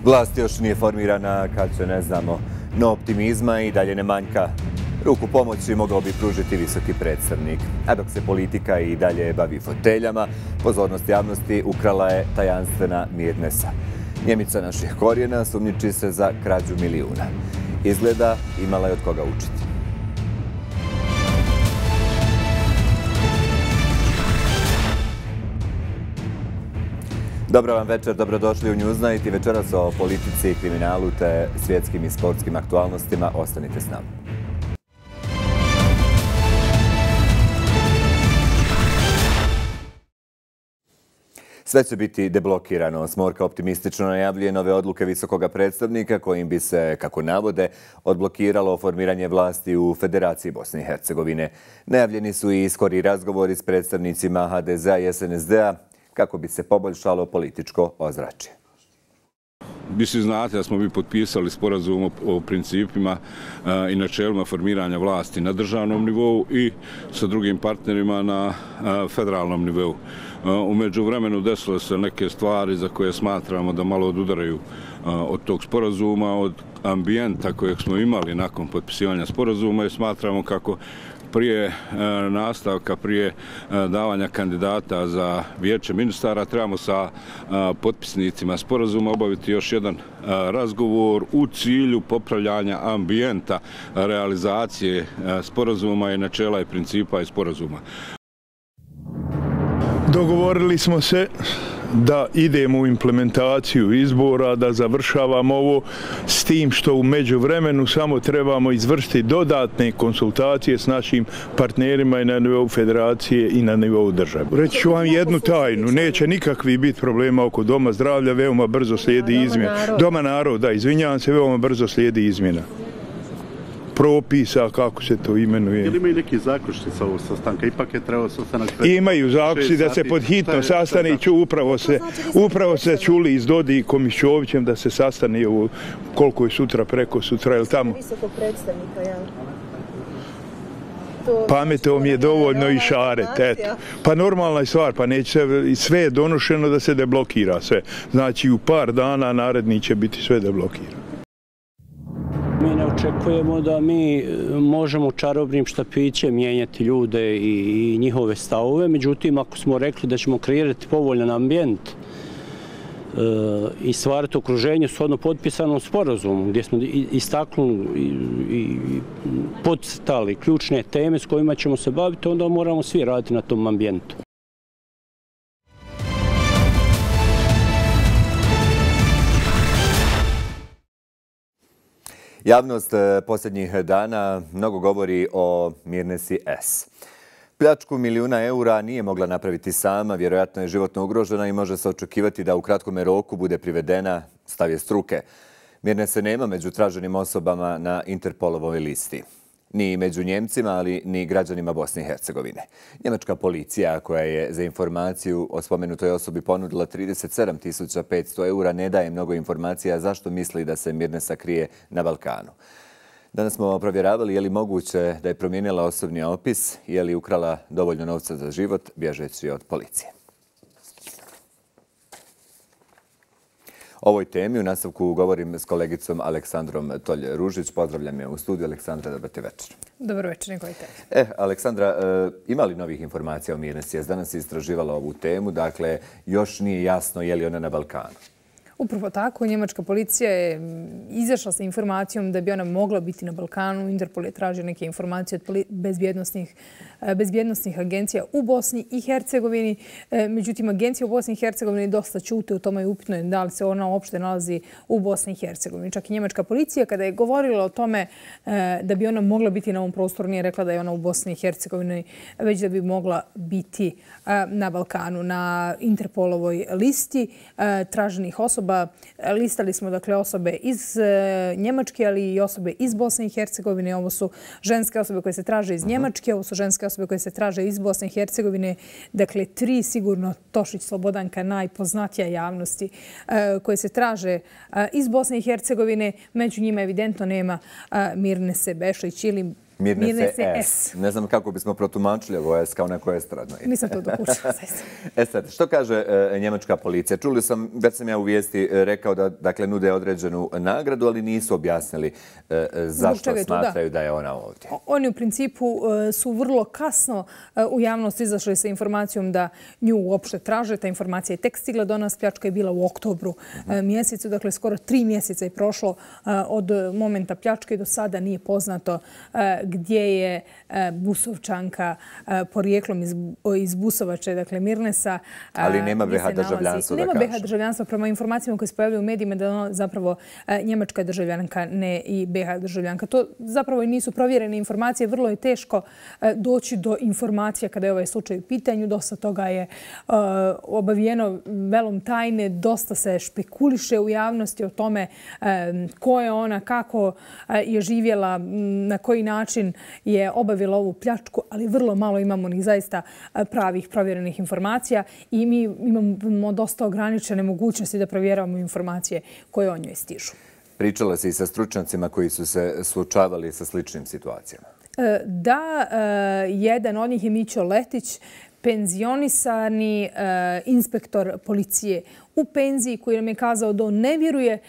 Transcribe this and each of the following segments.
Vlast još nije formirana kad se ne znamo, no optimizma i dalje ne manjka. Ruku pomoći mogao bi pružiti visoki predstavnik. A dok se politika i dalje bavi foteljama, pozornost javnosti ukrala je tajanstvena Mirnesa. Njemica naših korijena sumnjiči se za krađu milijuna. Izgleda imala je od koga učiti. Dobro vam večer, dobrodošli u Newsnight i večeras o politici i kriminalu te svjetskim i sportskim aktualnostima. Ostanite s nama. Sve će biti deblokirano. Smorka optimistično najavljuje nove odluke visokoga predstavnika kojim bi se, kako navode, odblokiralo formiranje vlasti u Federaciji Bosne i Hercegovine. Najavljeni su i skori razgovori s predstavnicima HDZ-a i SNSD-a kako bi se poboljšalo političko ozračje. Vi svi znate da smo mi potpisali sporazum o principima i načelima formiranja vlasti na državnom nivou i sa drugim partnerima na federalnom nivou. U međuvremenu desile se neke stvari za koje smatramo da malo odudaraju od tog sporazuma, od ambijenta kojeg smo imali nakon potpisivanja sporazuma i smatramo kako prije nastavka, prije davanja kandidata za vijeće ministara trebamo sa potpisnicima sporazuma obaviti još jedan razgovor u cilju popravljanja ambijenta realizacije sporazuma i načela i principa i sporazuma. Dogovorili smo se da idemo u implementaciju izbora, da završavamo ovo s tim što u međuvremenu samo trebamo izvršiti dodatne konsultacije s našim partnerima i na nivou federacije i na nivou države. Reći ću vam jednu tajnu, neće nikakvi biti problema oko Doma zdravlja, veoma brzo slijedi izmjena. Doma naroda, izvinjavam se, veoma brzo slijedi izmjena propisa, kako se to imenuje. Ili imaju neki zaključci sa ovog sastanka? Ipak je trebalo sastanak... Imaju zaključci da se pod hitno sastane i upravo se čuli iz Dodi i Mišovićem da se sastane ovo koliko je sutra, preko sutra, ili tamo. Visokog predstavnika, ja. Pametom je dovoljno i šaret, eto. Pa normalna je stvar, pa neće se, sve je donošeno da se deblokira sve. Znači u par dana naredni će biti sve deblokirano. Mi ne očekujemo da mi možemo čarobnim štapićem mijenjati ljude i njihove stavove, međutim ako smo rekli da ćemo kreirati povoljan ambijent i stvarati okruženje shodno potpisanom sporazumu gdje smo istaknuli i podcrtali ključne teme s kojima ćemo se baviti, onda moramo svi raditi na tom ambijentu. Javnost posljednjih dana mnogo govori o Mirnesi S. Pljačku milijuna eura nije mogla napraviti sama, vjerojatno je životno ugrožena i može se očekivati da u kratkome roku bude privedena, stav je struke. Mirnese nema među traženim osobama na Interpolovoj listi. Ni među Njemcima, ali ni građanima Bosne i Hercegovine. Njemačka policija, koja je za informaciju o spomenutoj osobi ponudila 37.500 eura, ne daje mnogo informacija zašto misli da se Mirnesa krije na Balkanu. Danas smo provjeravali je li moguće da je promijenila osobni opis, je li ukrala dovoljno novca za život, bježeći od policije. O ovoj temi u nastavku govorim s kolegicom Aleksandrom Tolj-Ružić. Pozdravljam je u studiju. Aleksandra, dobar ti večer. Dobar večer, Nikolaj. Aleksandra, ima li novih informacija o Mirnesi? Danas je istraživala ovu temu, dakle, još nije jasno je li ona na Balkanu. Upravo tako, njemačka policija je izašla sa informacijom da bi ona mogla biti na Balkanu. Interpol je tražio neke informacije od bezbjednosnih agencija u Bosni i Hercegovini. Međutim, agencije u Bosni i Hercegovini dosta ćute, u tome je upitno da li se ona uopšte nalazi u Bosni i Hercegovini. Čak i njemačka policija, kada je govorila o tome da bi ona mogla biti na ovom prostoru, nije rekla da je ona u Bosni i Hercegovini, već da bi mogla biti na Balkanu, na Interpolovoj listi traženih osoba. Listali smo dakle osobe iz Njemačke, ali i osobe iz Bosne i Hercegovine. Ovo su ženske osobe koje se traže iz Njemačke, ovo su ženske osobe koje se traže iz Bosne i Hercegovine. Dakle, 3 sigurno, Tošić, Slobodanka, najpoznatija javnosti koje se traže iz Bosne i Hercegovine. Među njima evidentno nema Mirnese Bešlić ili Mirnese S. Ne znam kako bismo protumačili ovo S kao neko estradno. Nisam to dokučila. Sad, što kaže njemačka policija? Čuli sam, već sam ja u vijesti rekao da dakle, nude određenu nagradu, ali nisu objasnili zašto smatraju da je ona ovdje. Oni u principu su vrlo kasno u javnost izašli sa informacijom da nju uopšte traže. Ta informacija je tek stigla do nas. Pljačka je bila u oktobru mjesecu. Dakle, skoro 3 mjeseca je prošlo od momenta pljačke. Do sada nije poznato gdje je Busovčanka porijeklom iz Busovače, dakle Mirnesa. Ali nema BiH državljanstva, da kažem. Nema BiH državljanstva. Prema informacijama koje se pojavljaju u medijima da je ona zapravo njemačka državljanka, ne i BiH državljanka. To zapravo i nisu provjerene informacije. Vrlo je teško doći do informacija kada je ovaj slučaj u pitanju. Dosta toga je obavijeno velom tajne. Dosta se špekuliše u javnosti o tome ko je ona, kako je živjela, na koji način je obavila ovu pljačku, ali vrlo malo imamo onih zaista pravih provjerenih informacija i mi imamo dosta ograničene mogućnosti da provjeravamo informacije koje o njoj stižu. Pričala se i sa stručnjacima koji su se suočavali sa sličnim situacijama. Da, jedan od njih je Mićo Letić, penzionisani inspektor policije u penziji koji nam je kazao da on ne vjeruje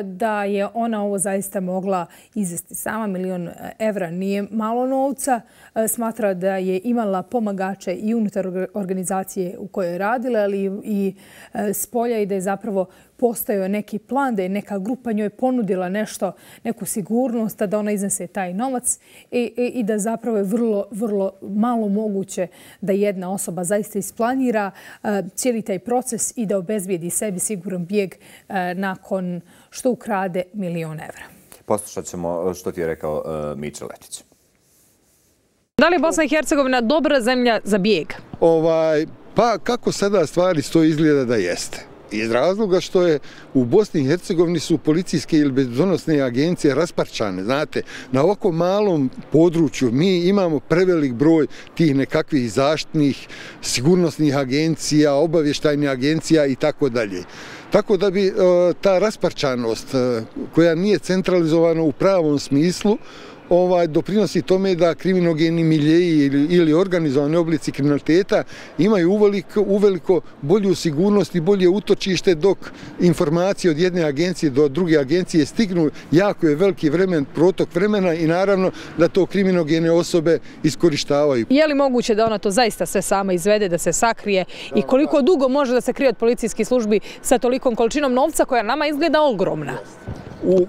da je ona ovo zaista mogla izvesti sama. 1 milion evra nije malo novca. Smatra da je imala pomagače i unutar organizacije u kojoj je radila, ali i spolja i da je zapravo postojao neki plan, da je neka grupa njoj ponudila nešto, neku sigurnost, da ona iznese taj novac i da zapravo je vrlo malo moguće da jedna osoba zaista isplanira cijeli taj proces i da obezbijedi sebi siguran bijeg nakon što ukrade 1 milion evra. Poslušat ćemo što ti je rekao Mićo Letić. Da li je Bosna i Hercegovina dobra zemlja za bijeg? Pa kako sada stvari stoji izgleda da jeste. Iz razloga što je u Bosni i Hercegovini su policijske ili bezbednosne agencije rasparčane. Znate, na ovako malom području mi imamo prevelik broj tih nekakvih zaštitnih sigurnosnih agencija, obavještajnih agencija i tako dalje. Tako da bi ta rasparčanost koja nije centralizovana u pravom smislu doprinosi tome da kriminogeni miljeji ili organizovani oblici kriminaliteta imaju uveliko bolju sigurnost i bolje utočište dok informacije od jedne agencije do druge agencije stignu. Jako je veliki protok vremena i naravno da to kriminogene osobe iskorištavaju. Je li moguće da ona to zaista sve sama izvede, da se sakrije i koliko dugo može da se krije od policijskih službi sa tolikom količinom novca koja nama izgleda ogromna? U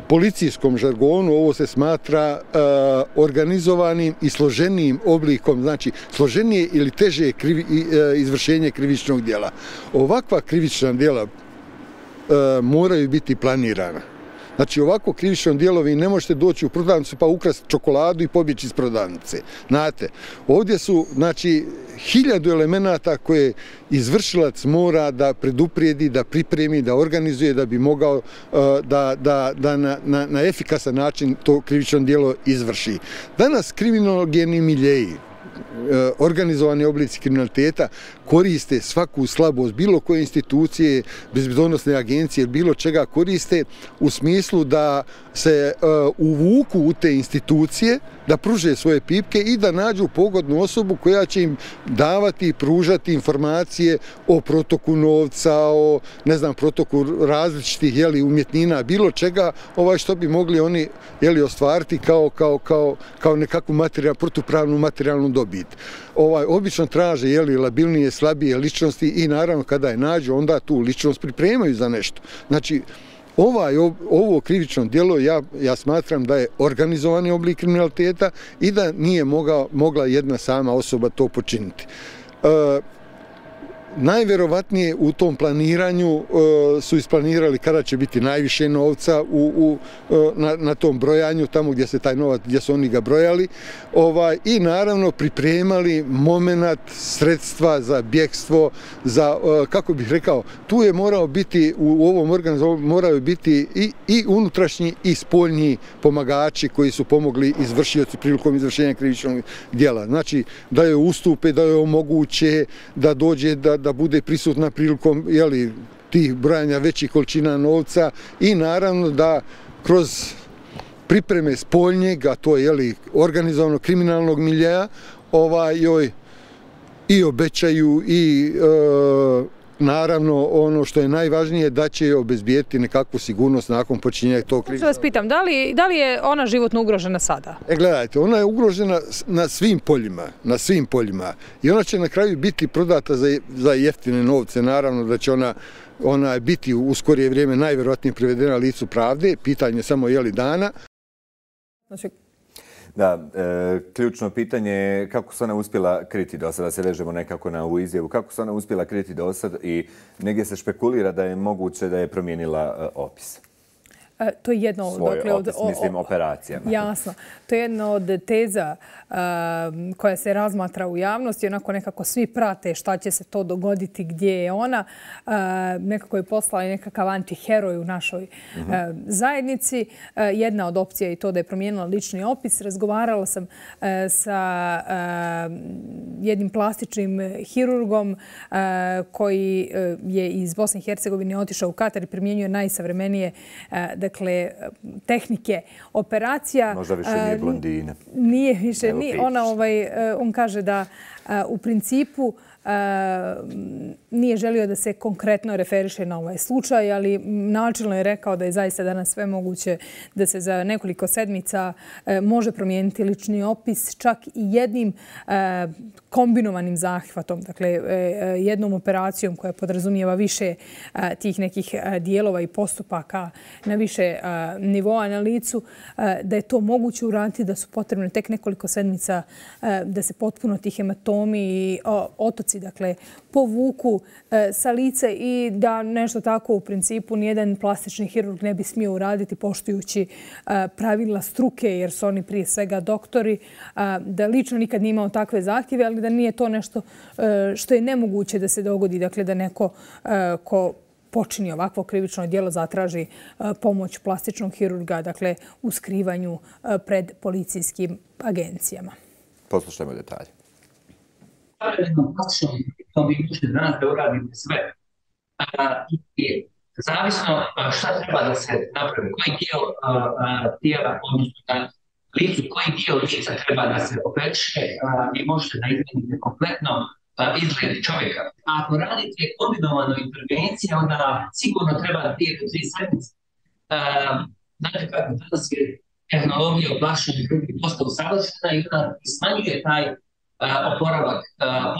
policijskom žargonu ovo se smatra organizovanim i složenijim oblikom, znači složenije ili teže izvršenje krivičnog djela. Ovakva krivična djela moraju biti planirana. Znači ovako krivično djelo vi ne možete doći u prodavnicu pa ukrasti čokoladu i pobjeći iz prodavnice. Znate, ovdje su 1000 elemenata koje izvršilac mora da preduprijedi, da pripremi, da organizuje da bi mogao da na efikasan način to krivično djelo izvrši. Danas kriminogeni miljeji, organizovani oblici kriminaliteta koriste svaku slabost bilo koje institucije, bezbednosne agencije, bilo čega koriste u smislu da se uvuku u te institucije, da pruže svoje pipke i da nađu pogodnu osobu koja će im davati i pružati informacije o protoku novca, o protoku različitih umjetnina, bilo čega što bi mogli oni ostvariti kao nekakvu protupravnu materijalnu dobit. Obično traže labilnije, slabije ličnosti i naravno kada je nađu onda tu ličnost pripremaju za nešto. Znači, ovo krivično djelo ja smatram da je organizovani oblik kriminaliteta i da nije mogla jedna sama osoba to počiniti. Najvjerovatnije u tom planiranju su isplanirali kada će biti najviše novca na tom brojanju, tamo gdje se taj novac, gdje su oni ga brojali, i naravno pripremali moment, sredstva za bjegstvo, za, kako bih rekao, tu je morao biti, u ovom organizmu moraju biti i unutrašnji i spoljni pomagači koji su pomogli izvršioci prilikom izvršenja krivičnog djela. Znači, da je ustupe, da je omoguće, da dođe, da bude prisutna prilikom tih brojanja većih količina novca i naravno da kroz pripreme spoljnjeg, a to je organizovanog kriminalnog miljeja, joj i obećaju i naravno ono što je najvažnije da će joj obezbijeti nekakvu sigurnost nakon počinjenja tog kriminala. Vas pitam, da li je ona životno ugrožena sada? Gledajte, ona je ugrožena na svim poljima i ona će na kraju biti prodata za jeftine novce. Naravno da će ona biti u skorije vrijeme najvjerojatnije privedena licu pravde, pitanje samo je li dana. Da, ključno pitanje je kako se ona uspjela kriti do sada, da se vežemo nekako na ovu izjavu, kako se ona uspjela kriti do sada i negdje se špekulira da je moguće da je promijenila opis. To je jedno od operacijama. Jasno. To je jedna od teza koja se razmatra u javnosti. Onako nekako svi prate šta će se to dogoditi, gdje je ona. Nekako je poslala nekakav antiheroj u našoj zajednici. Jedna od opcija je to da je promijenila lični opis. Razgovarala sam sa jednim plastičnim hirurgom koji je iz Bosne i Hercegovine otišao u Katar i primjenjuje najsavremenije tehnike operacija. Možda više nije blondina. Nije više. On kaže da u principu nije želio da se konkretno referiše na ovaj slučaj, ali načelno je rekao da je zaista danas sve moguće da se za nekoliko sedmica može promijeniti lični opis, čak i jednim kombinovanim zahvatom, dakle jednom operacijom koja podrazumijeva više tih nekih dijelova i postupaka na više nivoa na licu, da je to moguće uraditi, da su potrebne tek nekoliko sedmica da se potpuno ti hematomi i otoci povuku sa lice i da nešto tako u principu nijedan plastični hirurg ne bi smio uraditi poštujući pravila struke, jer su oni prije svega doktori, da lično nikad nije imao takve zahtjeve, ali da nije to nešto što je nemoguće da se dogodi, dakle da neko ko počini ovakvo krivično djelo zatraži pomoć plastičnog hirurga, dakle u skrivanju pred policijskim agencijama. Poslušajmo detalje. Vi možete danas da uradite sve. I zavisno šta treba da se napravi, koji dio tijela, odnosno na licu, koji dio lica treba da se opeče, vi možete da izmenite kompletno izgled čovjeka. A ako radite kombinovanu intervenciju, onda sigurno treba da pijete 3 sedmice. Znate kako danas je tehnologija oblašena i dosta usavršena i ona smanjuje taj oporavak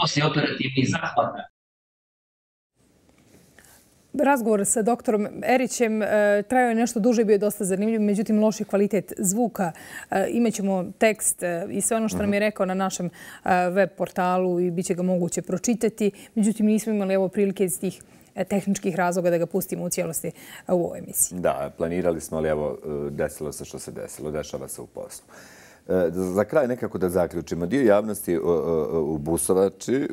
poslije operativnih zahvata. Razgovor sa doktorom Erićem trajao je nešto duže i bio je dosta zanimljiv, međutim loši kvalitet zvuka. Imaćemo tekst i sve ono što nam je rekao na našem web portalu i bit će ga moguće pročitati. Međutim, nismo imali prilike iz tih tehničkih razloga da ga pustimo u cijelosti u ovoj emisiji. Da, planirali smo, ali evo, desilo se što se desilo. Dešava se u poslu. Za kraj nekako da zaključimo. Dio javnosti u Busovači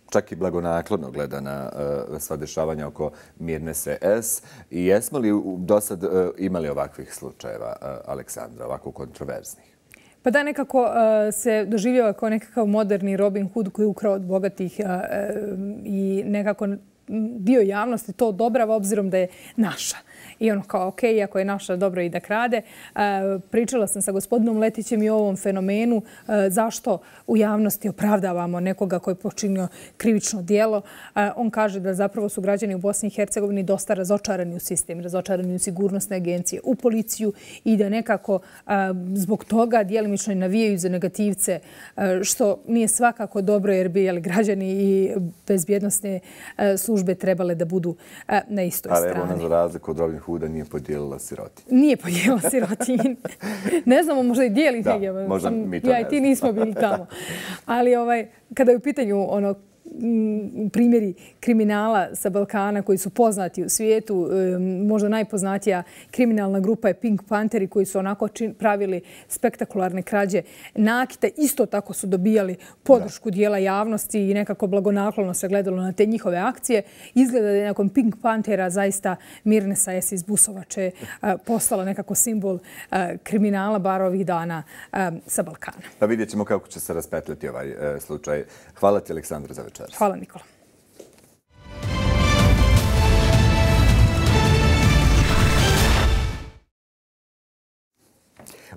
čak i blagonaklono gleda na sva dešavanja oko Mirnese S. I jesmo li do sad imali ovakvih slučajeva, Aleksandra, ovako kontroverznih? Pa da, nekako se doživljava kao nekakav moderni Robin Hood koji je ukrao od bogatih i nekako dio javnosti to odobrava obzirom da je naša. I ono kao, ok, ako je naša, dobro i da krade. Pričala sam sa gospodinom Letićem i o ovom fenomenu. Zašto u javnosti opravdavamo nekoga koji je počinio krivično djelo. On kaže da zapravo su građani u Bosni i Hercegovini dosta razočarani u sistem, razočarani u sigurnosne agencije, u policiju i da nekako zbog toga djelimično navijaju za negativce, što nije svakako dobro jer bi građani i bezbjednosne službe trebale da budu na istoj strani. Ali evo ona za razliku od Robin Hooda nije podijelila sirotinju. Nije podijelila sirotinju. Ne znamo, možda i dijeli negdje. Možda mi to ne ja i ti nismo bili tamo. Ali kada je u pitanju primjeri kriminala sa Balkana koji su poznati u svijetu, možda najpoznatija kriminalna grupa je Pink Pantheri koji su onako pravili spektakularne krađe nakita. Isto tako su dobijali podršku dijela javnosti i nekako blagonaklono se gledalo na te njihove akcije. Izgleda da je nakon Pink Panthera zaista Mirnesa S iz Busovače postala nekako simbol kriminala bar ovih dana sa Balkana. Pa vidjet ćemo kako će se raspetljati ovaj slučaj. Hvala ti, Aleksandra, za večeras. Hvala, Nikola.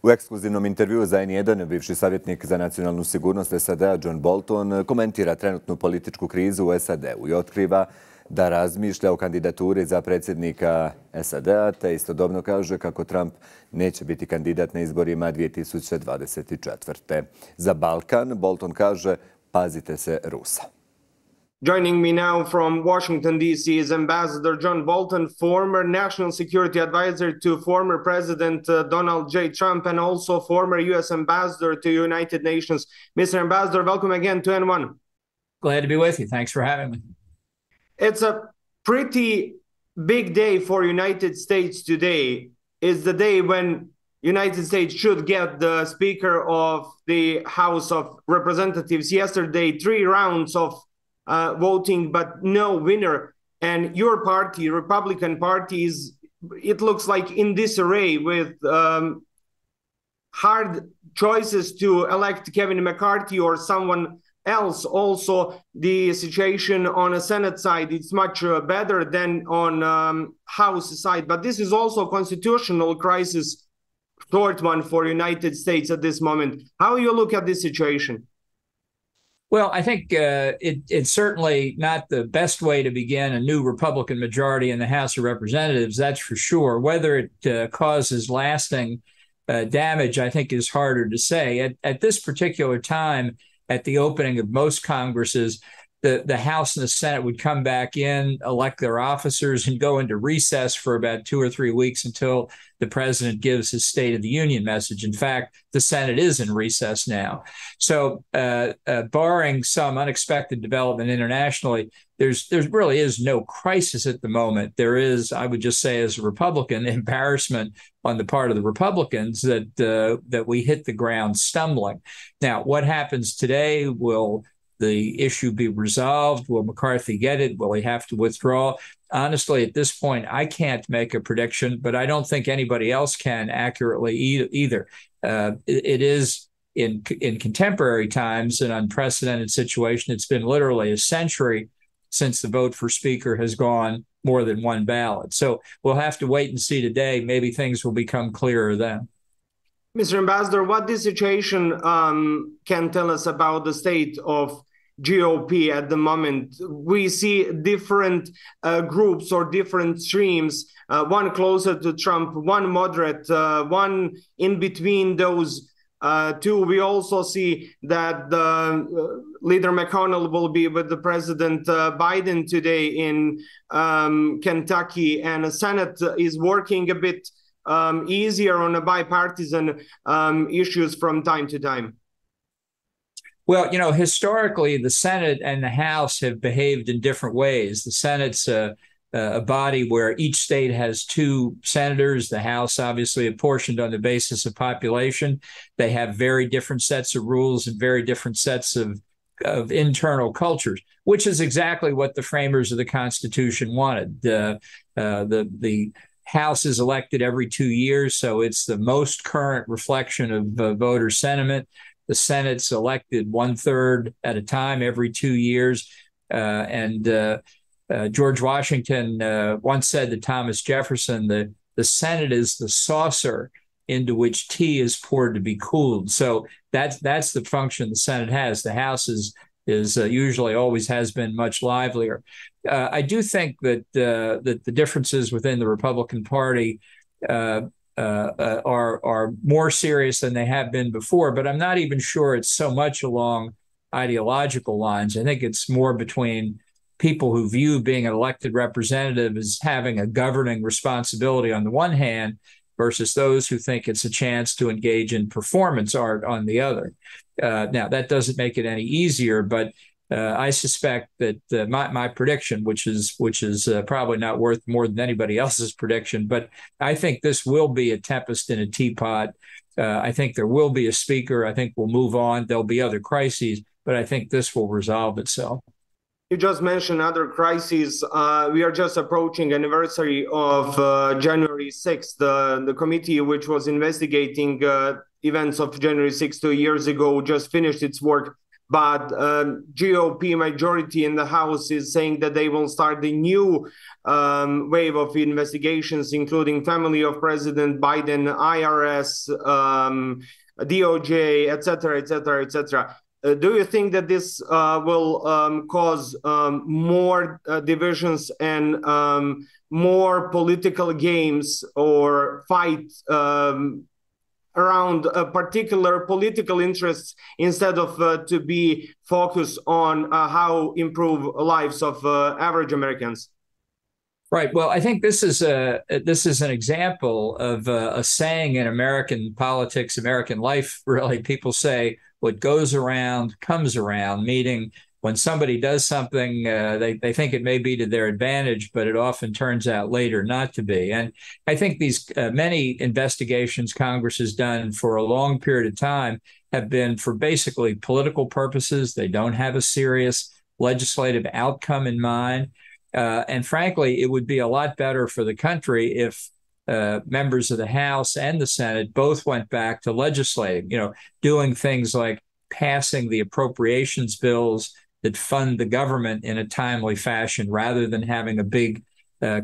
U ekskluzivnom intervjuu za N1 bivši savjetnik za nacionalnu sigurnost SAD-a John Bolton komentira trenutnu političku krizu u SAD-u i otkriva da razmišlja o kandidaturi za predsjednika SAD-a, te istodobno kaže kako Trump neće biti kandidat na izborima 2024. Za Balkan, Bolton kaže, pazite se Rusa. Joining me now from Washington, D.C. is Ambassador John Bolton, former national security advisor to former President Donald J. Trump and also former U.S. ambassador to United Nations. Mr. Ambassador, welcome again to N1. Glad to be with you. Thanks for having me. It's a pretty big day for United States today. It's the day when United States should get the Speaker of the House of Representatives. Yesterday, 3 rounds of voting, but no winner. And your party, Republican Party, it looks like in disarray with hard choices to elect Kevin McCarthy or someone else. Also, the situation on a Senate side, it's much better than on House side. But this is also a constitutional crisis, short one for United States at this moment. How you look at this situation? Well, I think it's certainly not the best way to begin a new Republican majority in the House of Representatives, that's for sure. Whether it causes lasting damage, I think, is harder to say. At this particular time, at the opening of most Congresses, the House and the Senate would come back in, elect their officers, and go into recess for about 2 or 3 weeks until the president gives his State of the Union message. In fact, the Senate is in recess now. So barring some unexpected development internationally, there's really is no crisis at the moment. There is, I would just say as a Republican, embarrassment on the part of the Republicans that we hit the ground stumbling. Now, what happens today? Will the issue be resolved? Will McCarthy get it? Will he have to withdraw? Honestly, at this point, I can't make a prediction, but I don't think anybody else can accurately either. It is, in contemporary times, an unprecedented situation. It's been literally a century since the vote for Speaker has gone more than one ballot. So we'll have to wait and see today. Maybe things will become clearer then. Mr. Ambassador, what this situation can tell us about the state of GOP at the moment? We see different groups or different streams, one closer to Trump, one moderate, one in between those two. We also see that Leader McConnell will be with the President Biden today in Kentucky, and the Senate is working a bit easier on a bipartisan issues from time to time. Well, you know, historically, the Senate and the House have behaved in different ways. The Senate's a body where each state has 2 senators. The House, obviously, apportioned on the basis of population. They have very different sets of rules and very different sets of internal cultures, which is exactly what the framers of the Constitution wanted. The House is elected every 2 years, so it's the most current reflection of voter sentiment. The Senate's elected 1/3 at a time every 2 years. George Washington once said to Thomas Jefferson that the Senate is the saucer into which tea is poured to be cooled. So that's the function the Senate has. The House is usually always has been much livelier. I do think that the differences within the Republican Party are more serious than they have been before, but I'm not even sure it's so much along ideological lines. I think it's more between people who view being an elected representative as having a governing responsibility on the one hand versus those who think it's a chance to engage in performance art on the other. Now, that doesn't make it any easier, but I suspect that my prediction, which is probably not worth more than anybody else's prediction, but I think this will be a tempest in a teapot. I think there will be a speaker. I think we'll move on. There'll be other crises, but I think this will resolve itself. You just mentioned other crises. We are just approaching anniversary of January 6th. The committee which was investigating events of January 6th 2 years ago just finished its work. but GOP majority in the House is saying that they will start the new wave of investigations, including family of President Biden, IRS, DOJ, etc., etc., etc. Do you think that this will cause more divisions and more political games or fight around particular political interests instead of to be focused on how improve lives of average Americans? Right. Well, I think this is an example of a saying in American politics, American life. Really, people say what goes around comes around, meaning when somebody does something, they think it may be to their advantage, but it often turns out later not to be. And I think these many investigations Congress has done for a long period of time have been for basically political purposes. They don't have a serious legislative outcome in mind. And frankly, it would be a lot better for the country if members of the House and the Senate both went back to legislating, doing things like passing the appropriations bills that fund the government in a timely fashion rather than having a big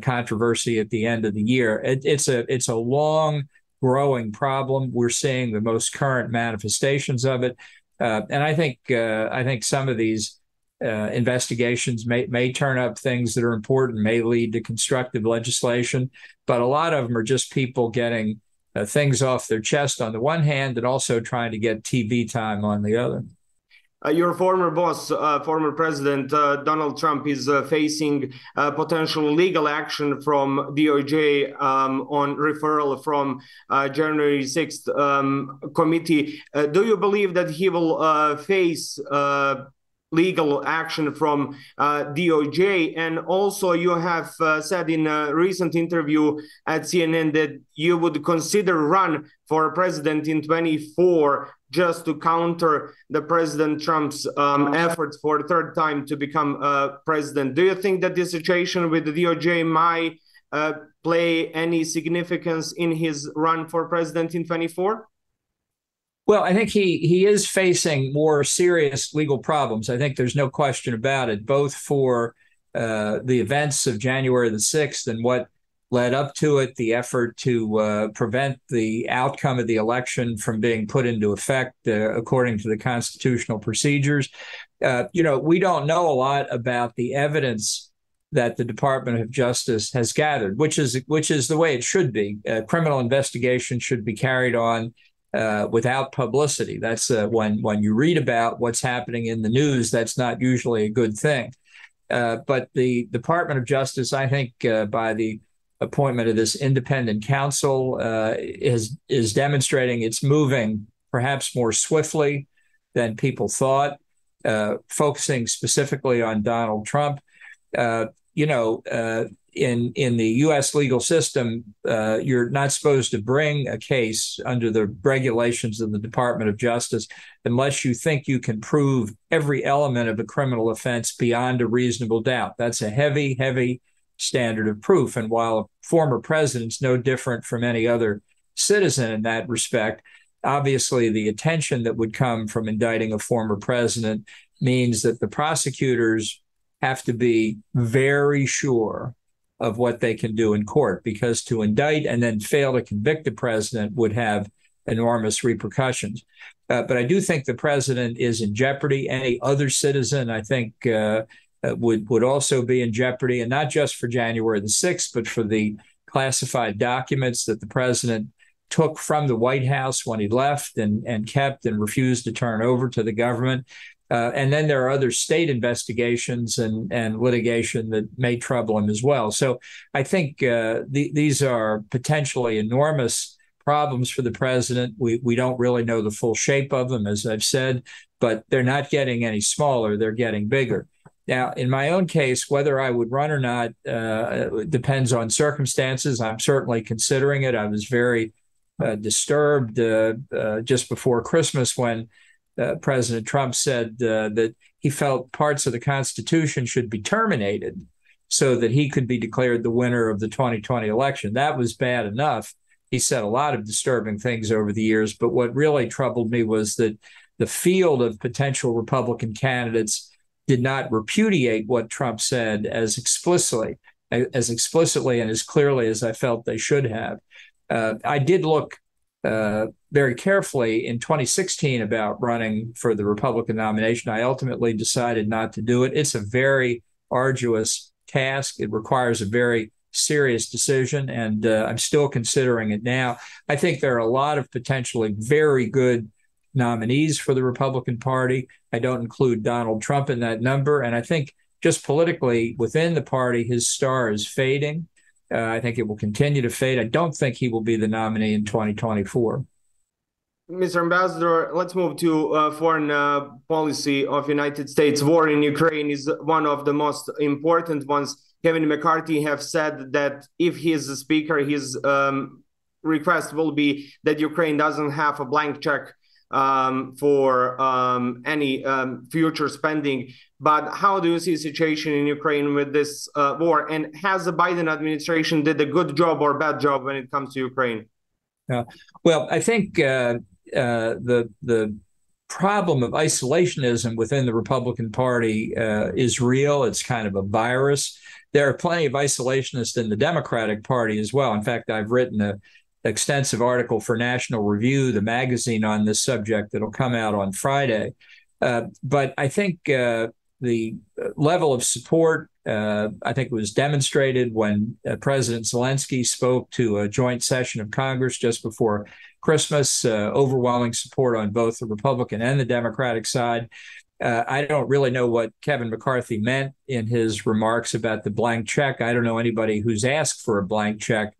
controversy at the end of the year. It's a long growing problem. We're seeing the most current manifestations of it. And I think some of these investigations may turn up things that are important, may lead to constructive legislation, but a lot of them are just people getting things off their chest on the one hand and also trying to get TV time on the other. Your former boss, former President Donald Trump, is facing potential legal action from DOJ on referral from January 6th committee. Do you believe that he will face legal action from DOJ? And also you have said in a recent interview at CNN that you would consider run for president in 2024 just to counter the President Trump's efforts for the third time to become president. Do you think that this situation with the DOJ might play any significance in his run for president in 2024? Well, I think he is facing more serious legal problems. I think there's no question about it, both for the events of January the 6th and what led up to it, the effort to prevent the outcome of the election from being put into effect according to the constitutional procedures. We don't know a lot about the evidence that the Department of Justice has gathered, which is the way it should be. Criminal investigation should be carried on without publicity. That's when you read about what's happening in the news, that's not usually a good thing. But the Department of Justice, I think, by the appointment of this independent counsel, is demonstrating it's moving perhaps more swiftly than people thought, focusing specifically on Donald Trump. In the U.S. legal system, you're not supposed to bring a case under the regulations of the Department of Justice unless you think you can prove every element of a criminal offense beyond a reasonable doubt. That's a heavy, heavy standard of proof. And while a former president's no different from any other citizen in that respect, obviously the attention that would come from indicting a former president means that the prosecutors have to be very sure of what they can do in court, because to indict and then fail to convict the president would have enormous repercussions. But I do think the president is in jeopardy. Any other citizen, I think, would also be in jeopardy, and not just for January the 6th, but for the classified documents that the president took from the White House when he left and kept and refused to turn over to the government. And then there are other state investigations and litigation that may trouble him as well. So I think these are potentially enormous problems for the president. We don't really know the full shape of them, as I've said, but they're not getting any smaller. They're getting bigger. Now, in my own case, whether I would run or not depends on circumstances. I'm certainly considering it. I was very disturbed just before Christmas when President Trump said that he felt parts of the Constitution should be terminated so that he could be declared the winner of the 2020 election. That was bad enough. He said a lot of disturbing things over the years, but what really troubled me was that the field of potential Republican candidates did not repudiate what Trump said as explicitly and as clearly as I felt they should have. I did look very carefully in 2016 about running for the Republican nomination. I ultimately decided not to do it. It's a very arduous task. It requires a very serious decision, and I'm still considering it now. I think there are a lot of potentially very good nominees for the Republican Party. I don't include Donald Trump in that number, and I think just politically within the party, his star is fading. I think it will continue to fade. I don't think he will be the nominee in 2024. Mr. Ambassador, let's move to foreign policy of United States. War in Ukraine is one of the most important ones. Kevin McCarthy have said that if he is the speaker, his request will be that Ukraine doesn't have a blank check for any future spending. But how do you see the situation in Ukraine with this war? And has the Biden administration did a good job or bad job when it comes to Ukraine? Well, I think the problem of isolationism within the Republican Party is real. It's kind of a virus. There are plenty of isolationists in the Democratic Party as well. In fact, I've written an extensive article for National Review, the magazine, on this subject that'll come out on Friday. But I think the level of support, I think, was demonstrated when President Zelensky spoke to a joint session of Congress just before Christmas, overwhelming support on both the Republican and the Democratic side. I don't really know what Kevin McCarthy meant in his remarks about the blank check. I don't know anybody who's asked for a blank check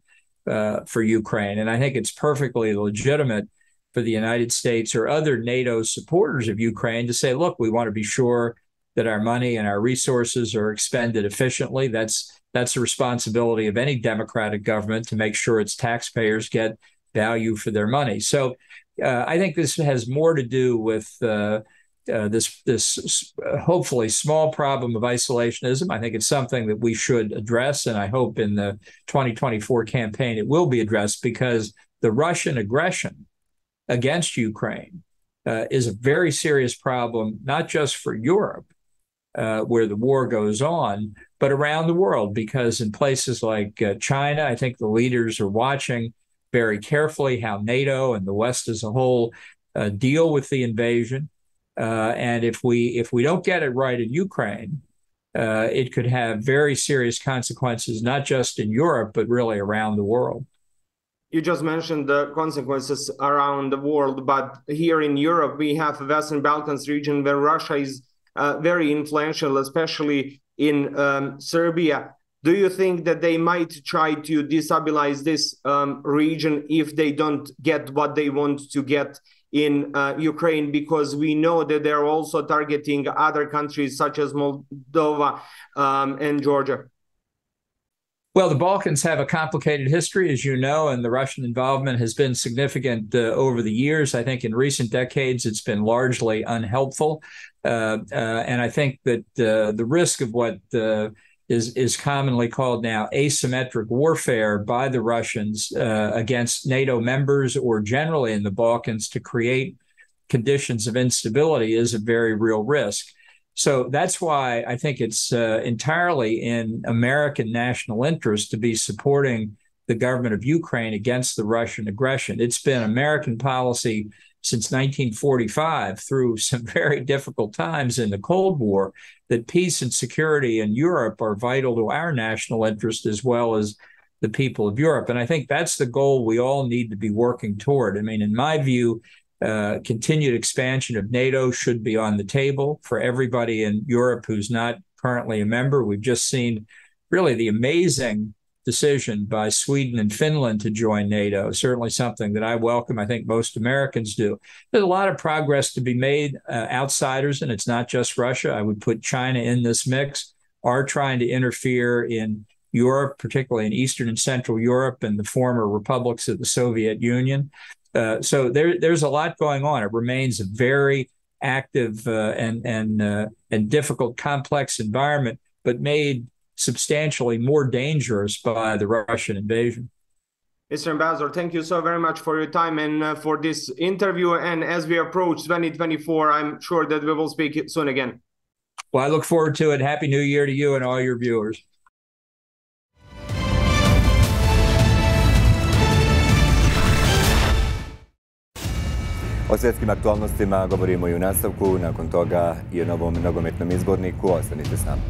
for Ukraine. And I think it's perfectly legitimate for the United States or other NATO supporters of Ukraine to say, look, we want to be sure that our money and our resources are expended efficiently. That's the responsibility of any democratic government, to make sure its taxpayers get value for their money. So I think this has more to do with this hopefully small problem of isolationism. I think it's something that we should address, and I hope in the 2024 campaign it will be addressed, because the Russian aggression against Ukraine is a very serious problem, not just for Europe, where the war goes on, but around the world, because in places like China, I think the leaders are watching very carefully how NATO and the West as a whole deal with the invasion. And if we don't get it right in Ukraine, it could have very serious consequences, not just in Europe, but really around the world. You just mentioned the consequences around the world, but here in Europe, we have the Western Balkans region where Russia is very influential, especially in Serbia. Do you think that they might try to destabilize this region if they don't get what they want to get in Ukraine? Because we know that they're also targeting other countries such as Moldova and Georgia. Well, the Balkans have a complicated history, as you know, and the Russian involvement has been significant over the years. I think in recent decades, it's been largely unhelpful. And I think that the risk of what is commonly called now asymmetric warfare by the Russians against NATO members or generally in the Balkans to create conditions of instability is a very real risk. So that's why I think it's entirely in American national interest to be supporting the government of Ukraine against the Russian aggression. It's been American policy since 1945, through some very difficult times in the Cold War, that peace and security in Europe are vital to our national interest as well as the people of Europe. And I think that's the goal we all need to be working toward. I mean, in my view, continued expansion of NATO should be on the table for everybody in Europe who's not currently a member. We've just seen really the amazing decision by Sweden and Finland to join NATO, certainly something that I welcome. I think most Americans do. There's a lot of progress to be made. Outsiders, and it's not just Russia, I would put China in this mix, are trying to interfere in Europe, particularly in Eastern and Central Europe and the former republics of the Soviet Union. So there's a lot going on. It remains a very active and difficult, complex environment, but made substantially more dangerous by the Russian invasion. Mr. Ambassador, thank you so very much for your time and for this interview. And as we approach 2024, I'm sure that we will speak soon again. Well, I look forward to it. Happy New Year to you and all your viewers. O svjetskim aktualnostima govorimo i u nastavku, nakon toga i o novom nogometnom izborniku. Ostanite s nama.